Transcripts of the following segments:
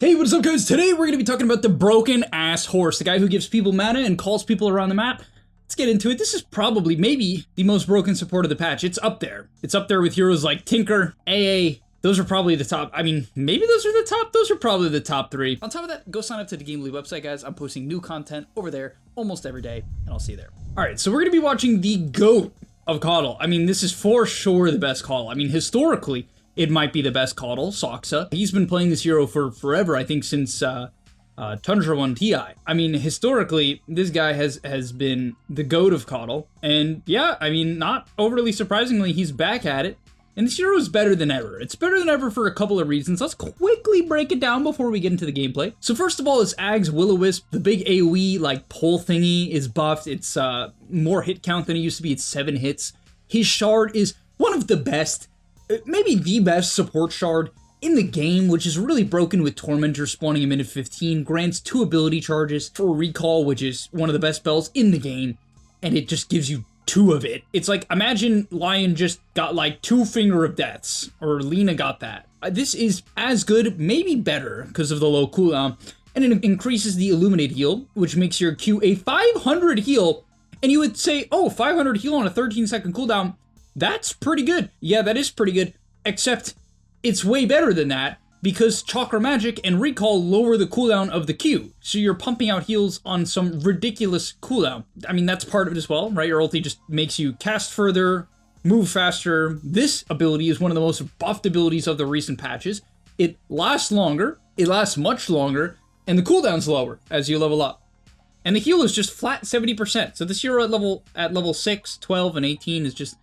Hey, what is up guys? Today we're going to be talking about the broken ass horse, the guy who gives people mana and calls people around the map. Let's get into it. This is probably, maybe, the most broken support of the patch. It's up there. It's up there with heroes like Tinker, AA. Those are probably the top. I mean, maybe those are the top. Those are probably the top three. On top of that, go sign up to the gameleap website, guys. I'm posting new content over there almost every day, and I'll see you there. All right, so we're going to be watching the GOAT of Caudle. I mean, this is for sure the best Caudle. I mean, historically, it might be the best Caudle, Soxa. He's been playing this hero for forever, I think since Tundra 1 Ti. I mean, historically, this guy has been the GOAT of Caudle. And yeah, I mean, not overly surprisingly, he's back at it. And this hero is better than ever. It's better than ever for a couple of reasons. Let's quickly break it down before we get into the gameplay. So first of all, is Ag's Will-O-Wisp. The big AoE, like, pole thingy is buffed. It's more hit count than it used to be. It's 7 hits. His shard is one of the best, maybe the best support shard in the game, which is really broken with Tormentor spawning a minute 15, grants 2 ability charges for recall, which is one of the best spells in the game, and it just gives you 2 of it. It's like, imagine Lion just got like 2 Finger of Deaths, or Lina got that. This is as good, maybe better, because of the low cooldown, and it increases the Illuminate heal, which makes your Q a 500 heal, and you would say, oh, 500 heal on a 13-second cooldown, that's pretty good. Yeah, that is pretty good, except it's way better than that because Chakra Magic and Recall lower the cooldown of the Q. So you're pumping out heals on some ridiculous cooldown. I mean, that's part of it as well, right? Your ulti just makes you cast further, move faster. This ability is one of the most buffed abilities of the recent patches. It lasts longer, it lasts much longer, and the cooldown's lower as you level up. And the heal is just flat 70%. So this hero at level 6, 12, and 18 is just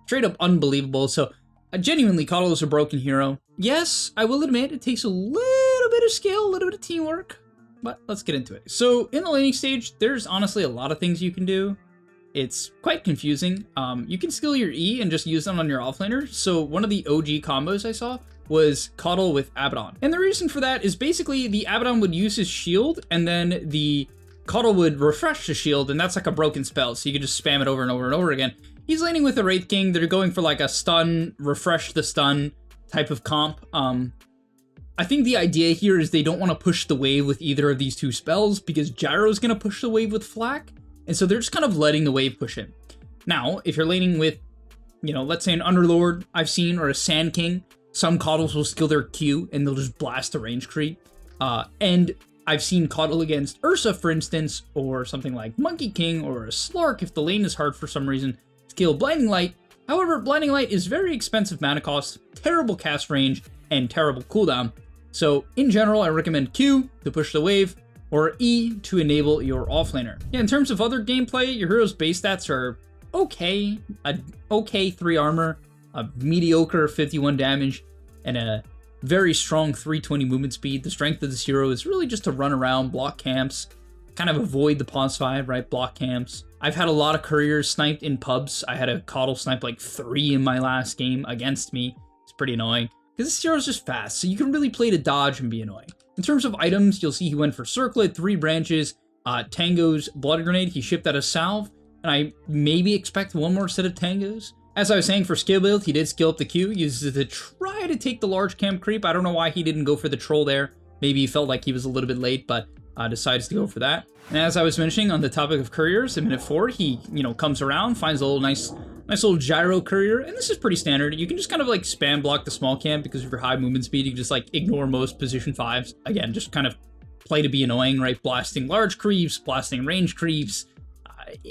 straight up unbelievable. So genuinely, Caudle is a broken hero. Yes, I will admit it takes a little bit of skill, a little bit of teamwork, but let's get into it. So in the laning stage, there's honestly a lot of things you can do. It's quite confusing. You can skill your E and just use them on your offlaner. So one of the OG combos I saw was Caudle with Abaddon. And the reason for that is basically the Abaddon would use his shield and then the Caudle would refresh the shield, and that's like a broken spell. So you can just spam it over and over and over again. He's laning with the Wraith King. They're going for like a stun, refresh the stun type of comp. I think the idea here is they don't want to push the wave with either of these 2 spells because Gyro's going to push the wave with Flak. And so they're just kind of letting the wave push him. Now, if you're laning with, you know, let's say an Underlord I've seen or a Sand King, some Caudles will skill their Q and they'll just blast a range creep. And I've seen Caudle against Ursa, for instance, or something like Monkey King or a Slark if the lane is hard for some reason. Skill Blinding Light. However, Blinding Light is very expensive mana cost, terrible cast range, and terrible cooldown. So in general, I recommend Q to push the wave, or E to enable your offlaner. Yeah, in terms of other gameplay, your hero's base stats are okay. A okay 3 armor, a mediocre 51 damage, and a very strong 320 movement speed. The strength of this hero is really just to run around, block camps, kind of avoid the pause 5, right? Block camps. I've had a lot of couriers sniped in pubs. I had a Caudle snipe like 3 in my last game against me. It's pretty annoying because this hero's just fast, so you can really play to dodge and be annoying. In terms of items, you'll see he went for Circlet, 3 branches, Tango's Blood Grenade. He shipped out a Salve, and I maybe expect 1 more set of Tangos. As I was saying, for skill build, he did skill up the Q, uses it to try to take the large camp creep. I don't know why he didn't go for the Troll there. Maybe he felt like he was a little bit late, but decides to go for that. And as I was mentioning on the topic of couriers, in minute 4, he, you know, comes around, finds a little nice little gyro courier, and this is pretty standard. You can just kind of like spam block the small camp because of your high movement speed. You can just like ignore most position 5s. Again, just kind of play to be annoying, right? Blasting large creeps, blasting range creeps,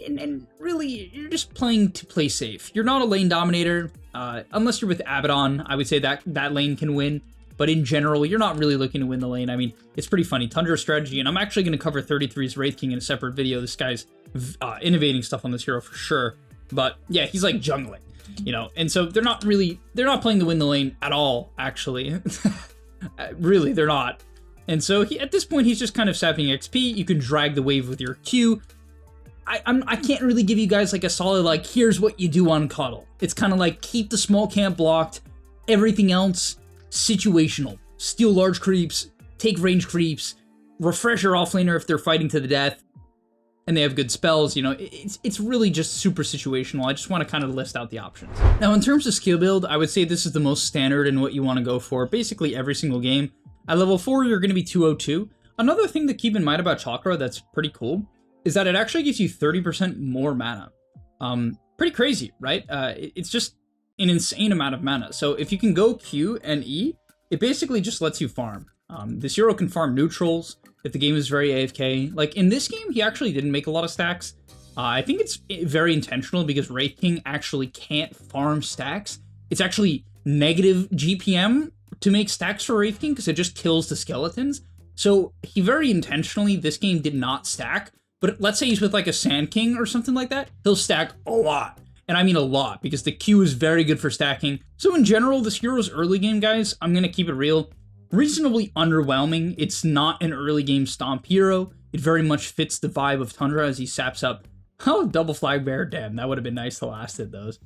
and really, you're just playing to play safe. You're not a lane dominator, unless you're with Abaddon. I would say that lane can win. But in general, you're not really looking to win the lane. I mean, it's pretty funny. Tundra strategy, and I'm actually going to cover 33's Wraith King in a separate video. This guy's innovating stuff on this hero for sure. But yeah, he's like jungling, you know? And so they're not playing to win the lane at all, actually. Really, they're not. And so at this point, he's just kind of sapping XP. You can drag the wave with your Q. I can't really give you guys like a solid, like, here's what you do on Caudle. It's kind of like keep the small camp blocked. Everything else, situational. Steal large creeps, take range creeps, refresh your offlaner if they're fighting to the death, and they have good spells. You know, it's really just super situational. I just want to kind of list out the options. Now, in terms of skill build, I would say this is the most standard in what you want to go for basically every single game. At level 4, you're going to be 202. Another thing to keep in mind about Chakra that's pretty cool is that it actually gives you 30% more mana. Pretty crazy, right? It's just an insane amount of mana. So if you can go Q and E, it basically just lets you farm. This hero can farm neutrals if the game is very AFK. Like in this game, he actually didn't make a lot of stacks. I think it's very intentional because Wraith King actually can't farm stacks. It's actually negative GPM to make stacks for Wraith King because it just kills the skeletons. So he very intentionally, this game did not stack. But let's say he's with like a Sand King or something like that, he'll stack a lot. And I mean a lot, because the Q is very good for stacking. So in general, this hero's early game, guys, I'm going to keep it real, reasonably underwhelming. It's not an early game stomp hero. It very much fits the vibe of Tundra as he saps up. Oh, double flag bear, damn, that would have been nice to last at those.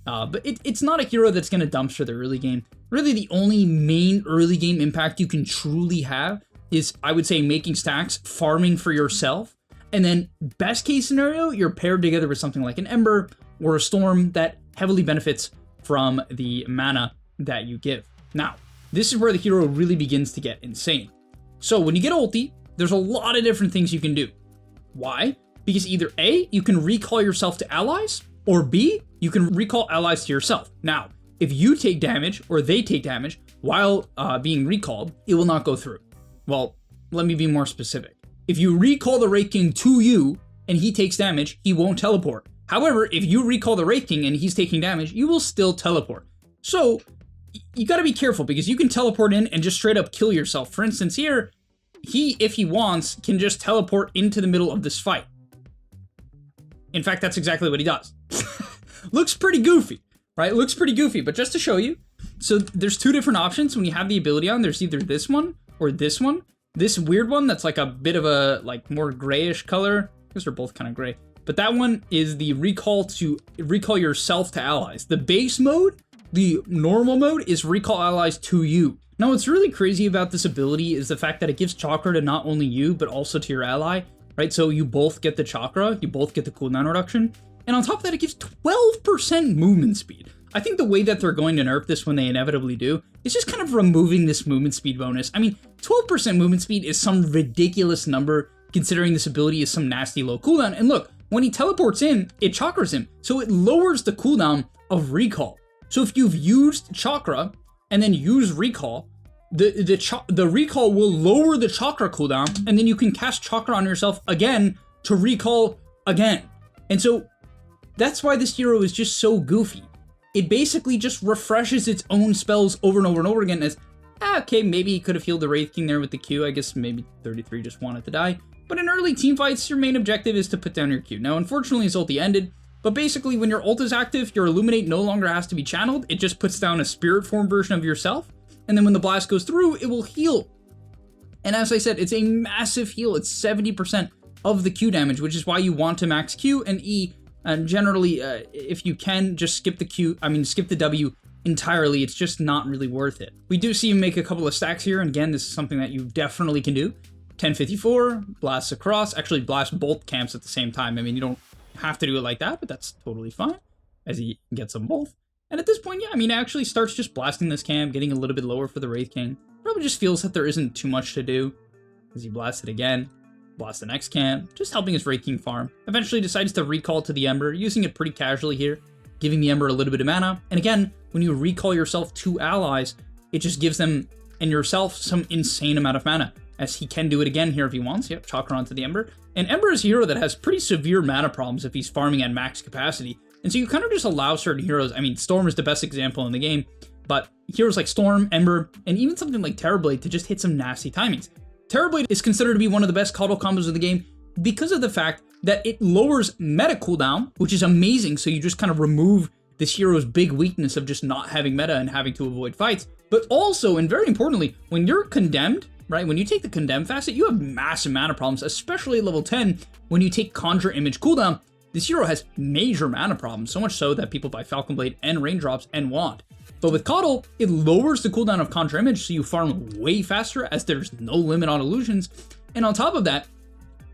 But it's not a hero that's going to dumpster the early game. Really, the only main early game impact you can truly have is, I would say, making stacks, farming for yourself, and then best case scenario, you're paired together with something like an Ember or a Storm that heavily benefits from the mana that you give. Now, this is where the hero really begins to get insane. So when you get ulti, there's a lot of different things you can do. Why? Because either A, you can recall yourself to allies, or B, you can recall allies to yourself. Now, if you take damage or they take damage while being recalled, it will not go through. Well, let me be more specific. If you recall the Wraith King to you and he takes damage, he won't teleport. However, if you recall the Wraith King and he's taking damage, you will still teleport. So you gotta be careful because you can teleport in and just straight up kill yourself. For instance, here, he, if he wants, can just teleport into the middle of this fight. In fact, that's exactly what he does. Looks pretty goofy, right? Looks pretty goofy, but just to show you, so there's two different options when you have the ability on. There's either this one or this one. This weird one that's like a bit of a like more grayish color, because they're both kind of gray. But that one is the recall yourself to allies. The base mode, the normal mode, is recall allies to you. Now, what's really crazy about this ability is the fact that it gives chakra to not only you, but also to your ally, right? So you both get the chakra, you both get the cooldown reduction, and on top of that, it gives 12% movement speed. I think the way that they're going to nerf this when they inevitably do is just kind of removing this movement speed bonus. I mean, 12% movement speed is some ridiculous number considering this ability is some nasty low cooldown. And look, when he teleports in, it chakras him, so it lowers the cooldown of recall. So if you've used chakra and then use recall, the recall will lower the chakra cooldown, and then you can cast chakra on yourself again to recall again. And so that's why this hero is just so goofy. It basically just refreshes its own spells over and over and over again as, okay, maybe he could have healed the Wraith King there with the Q. I guess maybe 33 just wanted to die. But in early team fights, your main objective is to put down your Q. Now, unfortunately, his ulti ended, but basically when your ult is active, your Illuminate no longer has to be channeled. It just puts down a spirit form version of yourself, and then when the blast goes through, it will heal. And as I said, it's a massive heal. It's 70% of the Q damage, which is why you want to max Q and E. And generally, if you can, just skip the W entirely. It's just not really worth it. We do see him make a couple of stacks here, and again, this is something that you definitely can do. 1054, blasts across, actually blast both camps at the same time. I mean, you don't have to do it like that, but that's totally fine, as he gets them both. And at this point, yeah, I mean, it actually starts just blasting this camp, getting a little bit lower for the Wraith King. Probably just feels that there isn't too much to do, as he blasts it again. Blast the next camp, just helping his Wraith King farm. Eventually decides to recall to the Ember, using it pretty casually here, giving the Ember a little bit of mana. And again, when you recall yourself to allies, it just gives them and yourself some insane amount of mana, as he can do it again here if he wants. Yep, chakra onto the Ember. And Ember is a hero that has pretty severe mana problems if he's farming at max capacity. And so you kind of just allow certain heroes, I mean, Storm is the best example in the game, but heroes like Storm, Ember, and even something like Terrorblade to just hit some nasty timings. Terrorblade is considered to be one of the best Coddle combos of the game because of the fact that it lowers meta cooldown, which is amazing, so you just kind of remove this hero's big weakness of just not having meta and having to avoid fights. But also, and very importantly, when you're condemned, right, when you take the condemn facet, you have massive mana problems, especially at level 10, when you take Conjure Image cooldown. This hero has major mana problems, so much so that people buy Falcon Blade and Raindrops and Wand. But with Coddle, it lowers the cooldown of Conjure Image, so you farm way faster as there's no limit on illusions. And on top of that,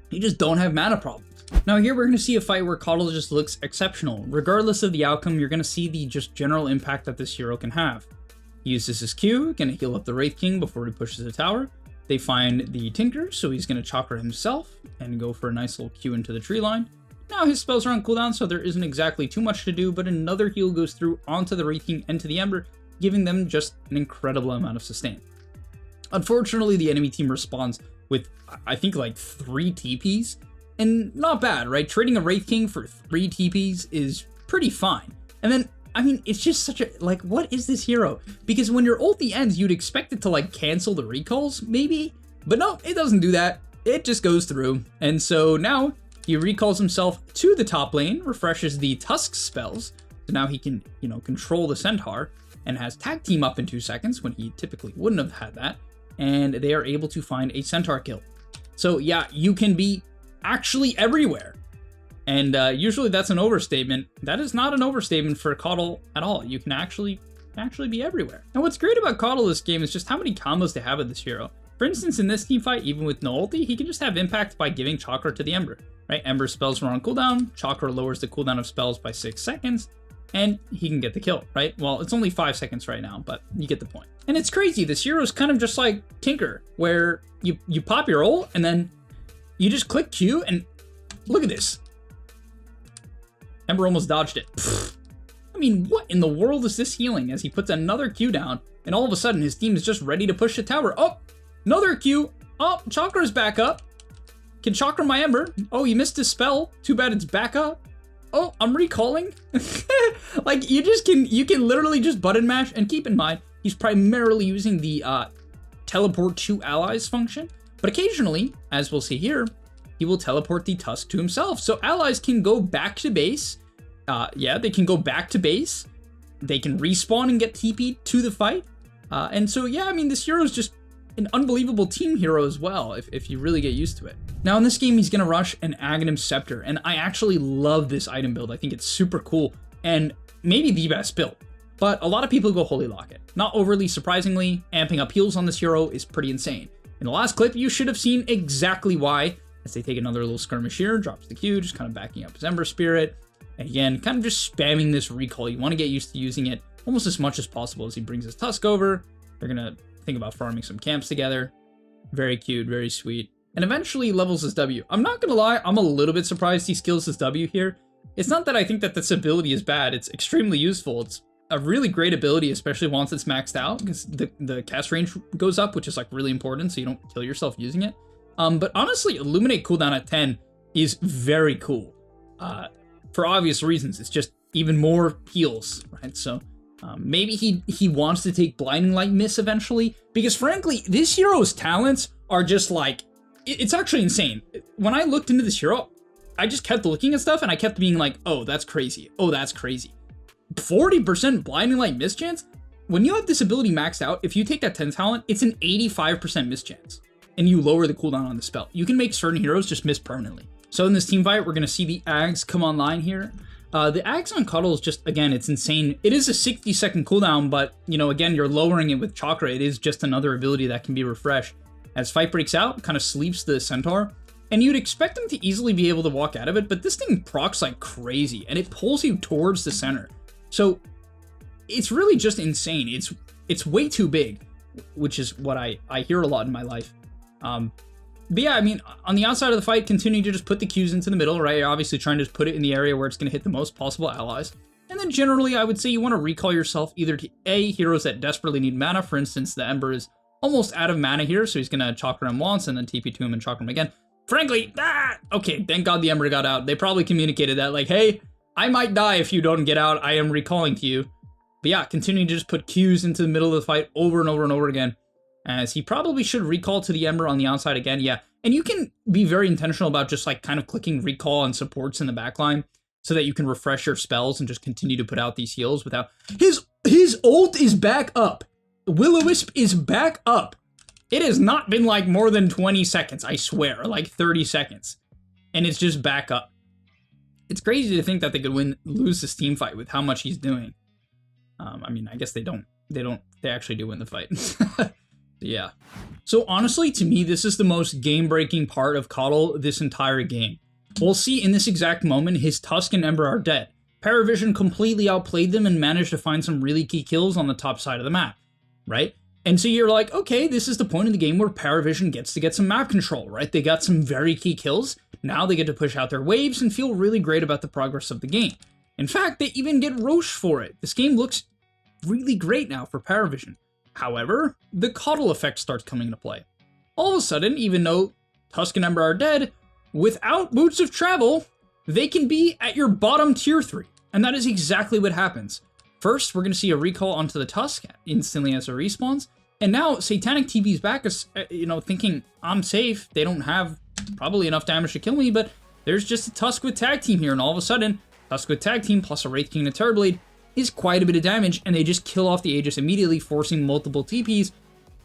you just don't have mana problems. Now here we're going to see a fight where Coddle just looks exceptional. Regardless of the outcome, you're going to see the just general impact that this hero can have. He uses his Q, gonna heal up the Wraith King before he pushes the tower. They find the Tinker, so he's gonna chakra himself and go for a nice little Q into the tree line. Now his spells are on cooldown, so there isn't exactly too much to do, but another heal goes through onto the Wraith King and to the Ember, giving them just an incredible amount of sustain. Unfortunately, the enemy team responds with, I think, like 3 TPs, and not bad, right? Trading a Wraith King for 3 TPs is pretty fine. And then, I mean, it's just such a, like, what is this hero? Because when your ulti ends, you'd expect it to, like, cancel the recalls, maybe? But no, it doesn't do that. It just goes through. And so now, he recalls himself to the top lane, refreshes the Tusk spells, so now he can, you know, control the Centaur, and has tag team up in 2 seconds when he typically wouldn't have had that, and they are able to find a Centaur kill. So yeah, you can be actually everywhere. And usually that's an overstatement. That is not an overstatement for Caudle at all. You can actually be everywhere. And what's great about Caudle this game is just how many combos they have with this hero. For instance, in this team fight, even with no ulti, he can just have impact by giving Chakra to the Ember, right? Ember spells are on cooldown, Chakra lowers the cooldown of spells by 6 seconds, and he can get the kill, right? Well, it's only 5 seconds right now, but you get the point. And it's crazy, this hero is kind of just like Tinker, where you pop your ult, and then you just click Q, and look at this. Ember almost dodged it. Pfft. I mean, what in the world is this healing as he puts another Q down, and all of a sudden his team is just ready to push the tower. Oh, another Q. Oh, Chakra's back up. Can Chakra my Ember? Oh, you missed his spell. Too bad it's back up. Oh, I'm recalling. Like, you can literally just button mash, and keep in mind, he's primarily using the teleport to allies function, but occasionally, as we'll see here, he will teleport the Tusk to himself. So allies can go back to base. Yeah, they can go back to base. They can respawn and get TP'd to the fight. And so, yeah, I mean, this hero is just an unbelievable team hero as well, if you really get used to it. Now, in this game, he's going to rush an Aghanim Scepter, and I actually love this item build. I think it's super cool, and maybe the best build. But a lot of people go Holy Locket. Not overly surprisingly, amping up heals on this hero is pretty insane. In the last clip, you should have seen exactly why, as they take another little skirmish here, drops the Q, just kind of backing up his Ember Spirit. And again, kind of just spamming this recall. You want to get used to using it almost as much as possible as he brings his Tusk over. They're going to think about farming some camps together. Very cute, very sweet. And eventually levels his W. I'm not going to lie, I'm a little bit surprised he skills his W here. It's not that I think that this ability is bad. It's extremely useful. It's a really great ability, especially once it's maxed out, because the cast range goes up, which is like really important, so you don't kill yourself using it. But honestly, Illuminate cooldown at 10 is very cool. For obvious reasons, it's just even more heals, right? So maybe he wants to take Blinding Light Miss eventually, because frankly, this hero's talents are just like, it's actually insane. When I looked into this hero, I just kept looking at stuff and I kept being like, oh, that's crazy. Oh, that's crazy. 40% Blinding Light miss chance? When you have this ability maxed out, if you take that 10 talent, it's an 85% miss chance. And you lower the cooldown on the spell. You can make certain heroes just miss permanently. So in this team fight, we're going to see the Ags come online here. The Ags on Caudle is just, again, it's insane. It is a 60-second cooldown, but, you know, again, you're lowering it with Chakra. It is just another ability that can be refreshed. As fight breaks out, kind of sleeps the Centaur. And you'd expect him to easily be able to walk out of it, but this thing procs like crazy, and it pulls you towards the center. So it's really just insane. It's way too big, which is what I hear a lot in my life. But yeah, I mean, on the outside of the fight, continue to just put the Qs into the middle, right? You're obviously trying to just put it in the area where it's going to hit the most possible allies. And then generally, I would say you want to recall yourself either to A, heroes that desperately need mana. For instance, the Ember is almost out of mana here, so he's going to Chakra him once and then TP to him and Chakra him again. Frankly, okay, thank God the Ember got out. They probably communicated that, like, hey, I might die if you don't get out. I am recalling to you. But yeah, continue to just put Qs into the middle of the fight over and over and over again. As he probably should recall to the Ember on the outside again, yeah. And you can be very intentional about just like kind of clicking recall on supports in the backline so that you can refresh your spells and just continue to put out these heals without... His ult is back up. Will-O-Wisp is back up. It has not been like more than 20 seconds, I swear, like 30 seconds. And it's just back up. It's crazy to think that they could lose this team fight with how much he's doing. I mean, I guess they actually do win the fight. Yeah. So honestly, to me, this is the most game-breaking part of Caudle this entire game. We'll see in this exact moment, his Tusk and Ember are dead. Paravision completely outplayed them and managed to find some really key kills on the top side of the map. right? And so you're like, okay, this is the point of the game where Paravision gets to get some map control, right? They got some very key kills. Now they get to push out their waves and feel really great about the progress of the game. In fact, they even get Roche for it. This game looks really great now for Paravision. However, the Coddle effect starts coming into play. All of a sudden, even though Tusk and Ember are dead, without Boots of Travel, they can be at your bottom tier 3. And that is exactly what happens. First, we're going to see a recall onto the Tusk instantly as it respawns. And now Satanic TV's back, thinking, I'm safe. They don't have probably enough damage to kill me, but there's just a Tusk with Tag Team here. And all of a sudden, Tusk with Tag Team plus a Wraith King and a Terrorblade is quite a bit of damage. And they just kill off the Aegis immediately, forcing multiple TPs.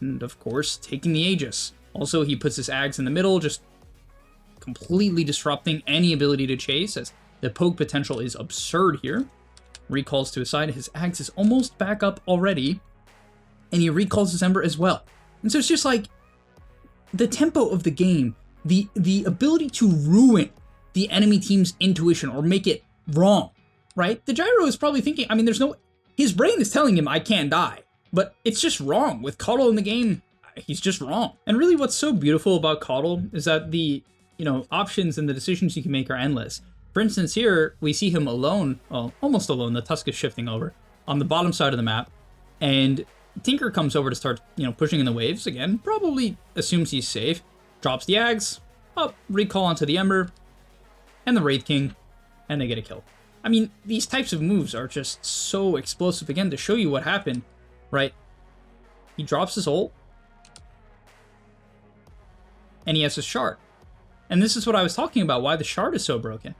And of course, taking the Aegis. Also, he puts his Ags in the middle, just completely disrupting any ability to chase, as the poke potential is absurd here. Recalls to his side. His Ags is almost back up already. And he recalls his Ember as well. And so it's just like the tempo of the game, the ability to ruin the enemy team's intuition or make it wrong, right? The Gyro is probably thinking, I mean, his brain is telling him I can't die, but it's just wrong. With Coddle in the game, he's just wrong. And really what's so beautiful about Coddle is that the, options and the decisions you can make are endless. For instance, here we see him alone, well, almost alone. The Tusk is shifting over on the bottom side of the map, and Tinker comes over to start, pushing in the waves again. Probably assumes he's safe. Drops the Ags, up, recall onto the Ember, and the Wraith King, and they get a kill. I mean, these types of moves are just so explosive. Again, to show you what happened, right? He drops his ult, and he has his shard. And this is what I was talking about, why the shard is so broken.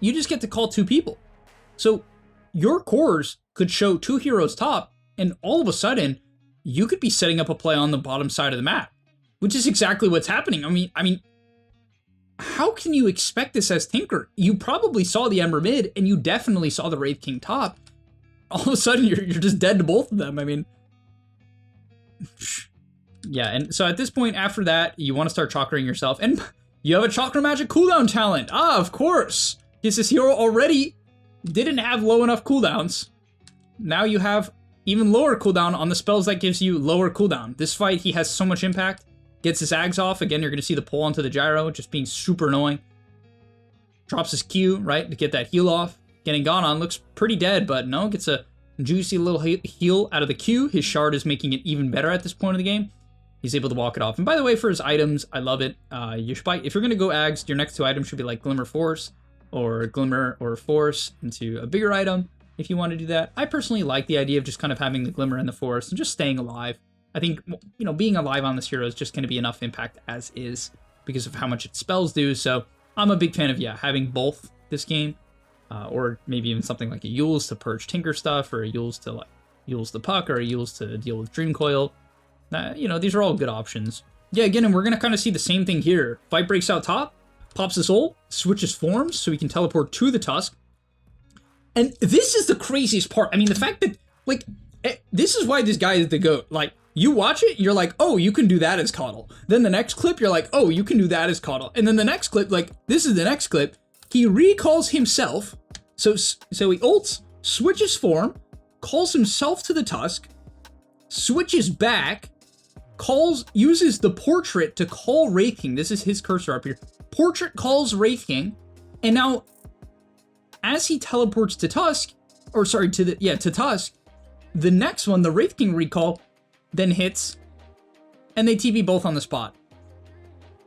You just get to call 2 people. So your cores could show 2 heroes top, and all of a sudden, you could be setting up a play on the bottom side of the map, which is exactly what's happening. I mean, how can you expect this as Tinker? You probably saw the Ember mid, and you definitely saw the Wraith King top. All of a sudden, you're just dead to both of them. I mean, yeah. And so at this point, after that, you want to start chakraing yourself, and you have a Chakra Magic cooldown talent. Ah, of course, because this hero already didn't have low enough cooldowns. Now you have even lower cooldown on the spells that gives you lower cooldown. This fight, he has so much impact. Gets his Ags off. Again, you're going to see the pull onto the Gyro, just being super annoying. Drops his Q, right, to get that heal off. Getting gone on, looks pretty dead, but no, gets a juicy little heal out of the Q. His shard is making it even better at this point of the game. He's able to walk it off. And by the way, for his items, I love it. If you're going to go Ags, your next 2 items should be like Glimmer Force or Glimmer or Force into a bigger item. If you want to do that. I personally like the idea of just kind of having the Glimmer and the Force and just staying alive. I think, being alive on this hero is just going to be enough impact as is because of how much its spells do. So I'm a big fan of, having both this game, or maybe even something like a Yules to purge Tinker stuff, or a Yules to Yules the Puck, or a Yules to deal with Dream Coil. These are all good options. Yeah, again, and we're going to kind of see the same thing here. Fight breaks out top, pops his ult, switches forms so he can teleport to the Tusk. And this is the craziest part. I mean, the fact that, this is why this guy is the GOAT. You watch it, you're like, oh, you can do that as Coddle. Then the next clip, you're like, oh, you can do that as Coddle. And then the next clip, this is the next clip, he recalls himself. So he ults, switches form, calls himself to the Tusk, switches back, uses the portrait to call Wraith King. This is his cursor up here. Portrait calls Wraith King, and now, as he teleports to Tusk, to Tusk, the next one, the Wraith King recall, then hits, and they TP both on the spot.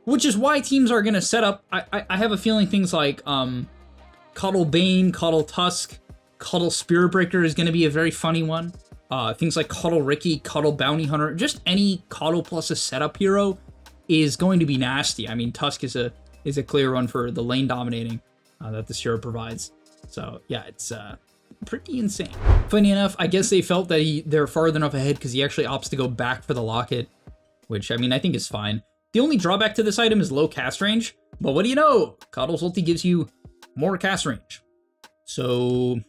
Which is why teams are going to set up, I have a feeling things like Coddle Bane, Coddle Tusk, Coddle Spirit Breaker is going to be a very funny one. Things like Coddle Ricky, Coddle Bounty Hunter, just any Coddle plus a setup hero is going to be nasty. I mean, Tusk is a clear one for the lane dominating that this hero provides. So yeah, it's pretty insane. Funny enough, I guess they felt that they're farther enough ahead because he actually opts to go back for the locket, which, I mean, I think is fine. The only drawback to this item is low cast range, but what do you know? Coddle's ulti gives you more cast range. So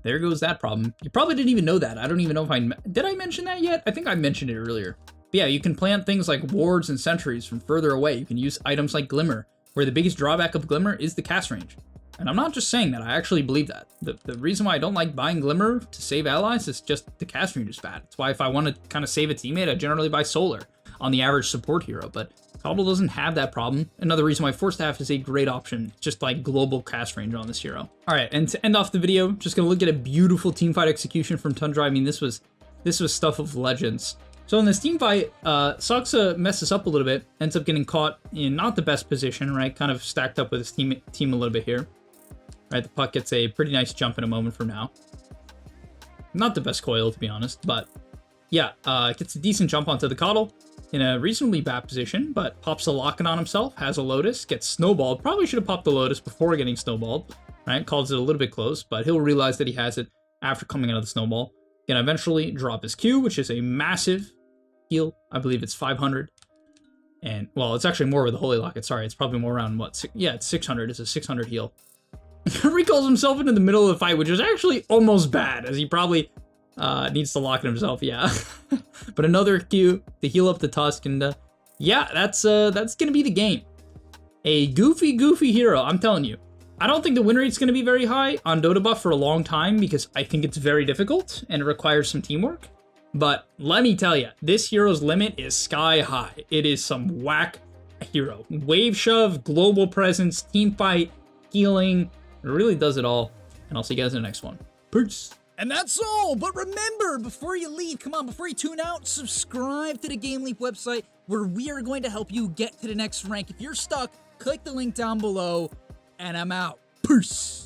there goes that problem. You probably didn't even know that. I don't even know if did I mention that yet? I think I mentioned it earlier. But yeah, you can plant things like wards and sentries from further away. You can use items like Glimmer, where the biggest drawback of Glimmer is the cast range. And I'm not just saying that, I actually believe that. The reason why I don't like buying Glimmer to save allies is just the cast range is bad. That's why if I want to kind of save a teammate, I generally buy Solar on the average support hero, but Coddle doesn't have that problem. Another reason why Force Staff is a great option, just like global cast range on this hero. All right, and to end off the video, just gonna look at a beautiful teamfight execution from Tundra. I mean, this was stuff of legends. So in this team fight, Saksa messes up a little bit, ends up getting caught in not the best position, right? Kind of stacked up with his team a little bit here. Right, the puck gets a pretty nice jump in a moment from now. Not the best coil, to be honest, but yeah, gets a decent jump onto the Coddle in a reasonably bad position, but pops a locket on himself, has a Lotus, gets snowballed. Probably should have popped the Lotus before getting snowballed, right? Calls it a little bit close, but he'll realize that he has it after coming out of the snowball. Can eventually drop his Q, which is a massive heal. I believe it's 500. And, well, it's actually more with the Holy Locket. Sorry, it's probably more around, what? Yeah, it's 600. It's a 600 heal. Recalls himself into the middle of the fight, which is actually almost bad, as he probably needs to lock it himself, yeah. But another Q to heal up the Tusk, and yeah, that's gonna be the game. A goofy hero, I'm telling you. I don't think the win rate's gonna be very high on Dota buff for a long time, because I think it's very difficult, and it requires some teamwork. But let me tell you, this hero's limit is sky high. It is some whack hero. Wave shove, global presence, team fight, healing. It really does it all. And I'll see you guys in the next one. Peace. And that's all, but remember, before you leave, come on, before you tune out, subscribe to the GameLeap website, where we are going to help you get to the next rank. If you're stuck, click the link down below, and I'm out. Peace.